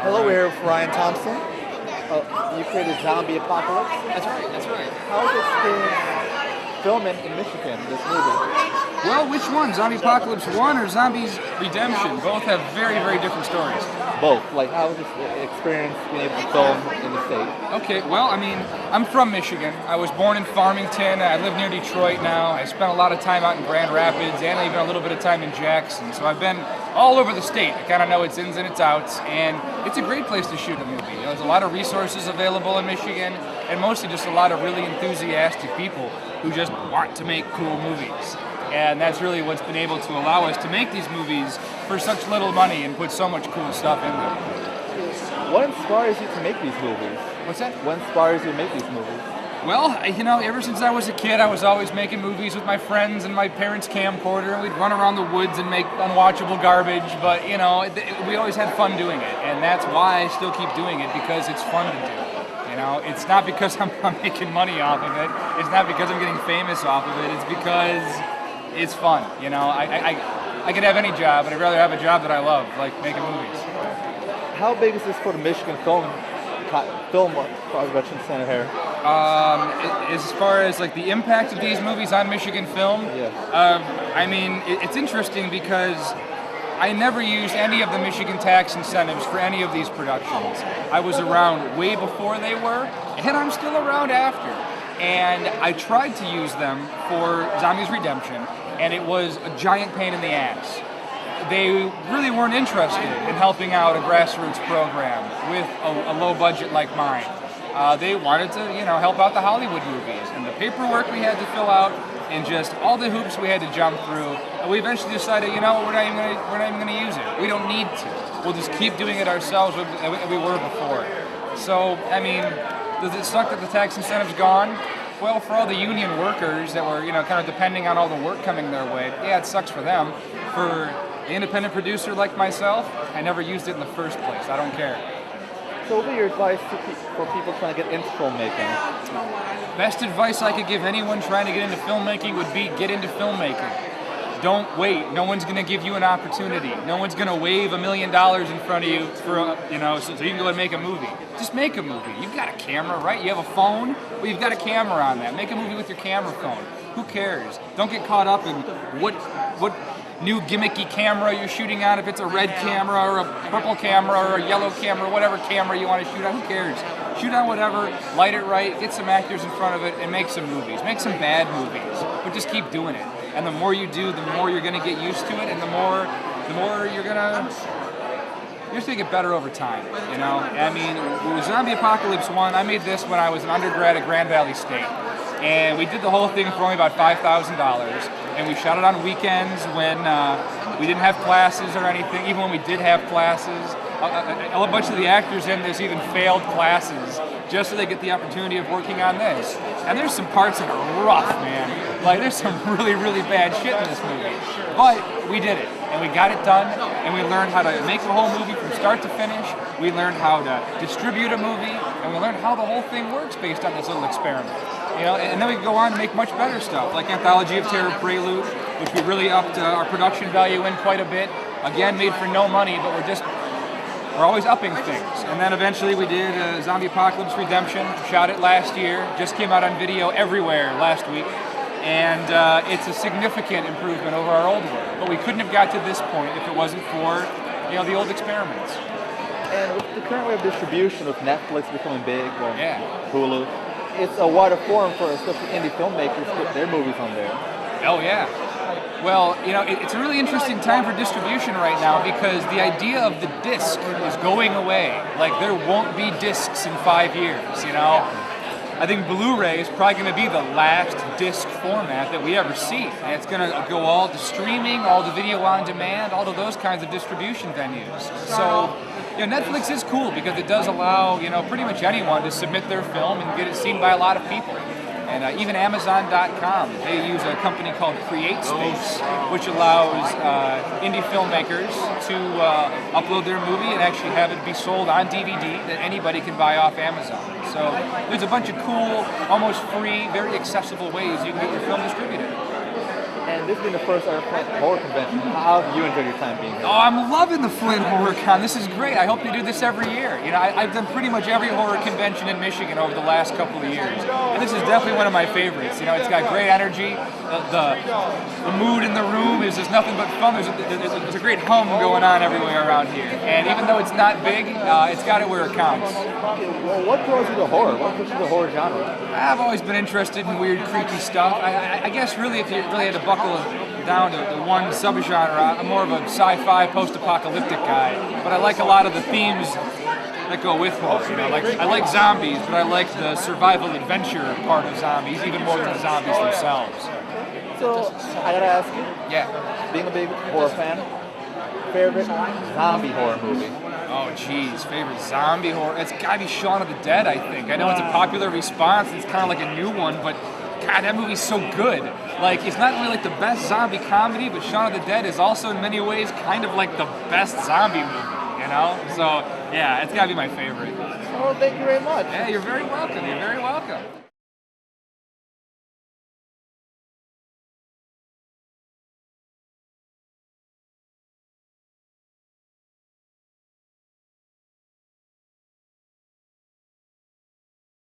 Hello, we're here with Ryan Thompson. You created Zombie Apocalypse. That's right, that's right. How was it experienced filming in Michigan, this movie? Well, which one? Zombie Apocalypse 1 or Zombies Redemption? Both have very, very different stories. Both. Like, how was the experience being able to film in the state? Okay, well, I mean, I'm from Michigan. I was born in Farmington. I live near Detroit now. I spent a lot of time out in Grand Rapids and even a little bit of time in Jackson. So I've been all over the state. I kind of know its ins and its outs, and it's a great place to shoot a movie. You know, there's a lot of resources available in Michigan, and mostly just a lot of really enthusiastic people who just want to make cool movies. And that's really what's been able to allow us to make these movies for such little money and put so much cool stuff in them. What inspires you to make these movies? What's that? What inspires you to make these movies? Well, you know, ever since I was a kid, I was always making movies with my friends and my parents' camcorder, and we'd run around the woods and make unwatchable garbage, but, you know, we always had fun doing it, and that's why I still keep doing it, because it's fun to do. You know, it's not because I'm making money off of it, it's not because I'm getting famous off of it, it's because it's fun. You know, I could have any job, but I'd rather have a job that I love, like making movies. How big is this for the Michigan Film Convention Center here? As far as like the impact of these movies on Michigan film, yeah. I mean, it's interesting because I never used any of the Michigan tax incentives for any of these productions. I was around way before they were, and I'm still around after. And I tried to use them for Zombies Redemption, and it was a giant pain in the ass. They really weren't interested in helping out a grassroots program with a low budget like mine. They wanted to, you know, help out the Hollywood movies, and the paperwork we had to fill out, and just all the hoops we had to jump through. And we eventually decided, you know, we're not even going to use it. We don't need to. We'll just keep doing it ourselves as we were before. So, I mean, does it suck that the tax incentive's gone? Well, for all the union workers that were, you know, kind of depending on all the work coming their way, yeah, it sucks for them. For an independent producer like myself, I never used it in the first place. I don't care. So what would be your advice for people trying to get into filmmaking? Best advice I could give anyone trying to get into filmmaking would be get into filmmaking. Don't wait. No one's going to give you an opportunity. No one's going to wave $1 million in front of you for, you know, so you can go and make a movie. Just make a movie. You've got a camera, right? You have a phone? Well, you've got a camera on that. Make a movie with your camera phone. Who cares? Don't get caught up in what new gimmicky camera you're shooting on, if it's a red camera or a purple camera or a yellow camera, whatever camera you want to shoot on, who cares? Shoot on whatever, light it right, get some actors in front of it, and make some movies. Make some bad movies, but just keep doing it. And the more you do, the more you're going to get used to it, and the more you're just going to get better over time, you know? I mean, with Zombie Apocalypse 1, I made this when I was an undergrad at Grand Valley State. And we did the whole thing for only about $5,000, and we shot it on weekends when we didn't have classes or anything. Even when we did have classes, a bunch of the actors in this even failed classes just so they get the opportunity of working on this. And there's some parts that are rough, man. Like, there's some really, really bad shit in this movie. But we did it, and we got it done, and we learned how to make the whole movie from start to finish. We learned how to distribute a movie, and we learned how the whole thing works based on this little experiment. You know, and then we can go on and make much better stuff, like Anthology of Terror Prelude, which we really upped our production value in quite a bit. Again, made for no money, but we're always upping things. And then eventually we did Zombie Apocalypse Redemption, shot it last year, just came out on video everywhere last week. And it's a significant improvement over our old work. But we couldn't have got to this point if it wasn't for, you know, the old experiments. And with the current way of distribution, with Netflix becoming big, or Hulu, it's a wider forum for especially indie filmmakers to put their movies on there. Oh yeah. Well, you know, it's a really interesting time for distribution right now because the idea of the disc is going away. Like, there won't be discs in 5 years, you know? I think Blu-ray is probably going to be the last disc format that we ever see. And it's going to go all to streaming, all to video on demand, all to those kinds of distribution venues. So, you know, Netflix is cool because it does allow, you know, pretty much anyone to submit their film and get it seen by a lot of people. And even Amazon.com, they use a company called CreateSpace, which allows indie filmmakers to upload their movie and actually have it be sold on DVD that anybody can buy off Amazon. So there's a bunch of cool, almost free, very accessible ways you can get your film distributed. And this being the first ever Flint Horror Convention, how have you enjoyed your time being here? Oh, I'm loving the Flint Horror Con. This is great. I hope they do this every year. You know, I've done pretty much every horror convention in Michigan over the last couple of years, and this is definitely one of my favorites. You know, it's got great energy. The mood in the room is just nothing but fun. There's a great hum going on everywhere around here, and even though it's not big, it's got it where it counts. Well, what draws you to horror? What pushes the horror genre? I've always been interested in weird, creepy stuff. I guess really, if you really had to buckle down to one subgenre, I'm more of a sci-fi, post-apocalyptic guy. But I like a lot of the themes that go with horror. You know, like I like zombies, but I like the survival adventure part of zombies even more than the zombies themselves. So I gotta ask you. Yeah. Being a big horror fan, favorite zombie horror movie? Oh, geez, favorite zombie horror? It's gotta be Shaun of the Dead, I think. I know it's a popular response. It's kind of like a new one, but God, that movie's so good. Like, it's not really like the best zombie comedy, but Shaun of the Dead is also in many ways kind of like the best zombie movie, you know? So, yeah, it's gotta be my favorite. Oh, thank you very much. Yeah, you're very welcome. You're very welcome.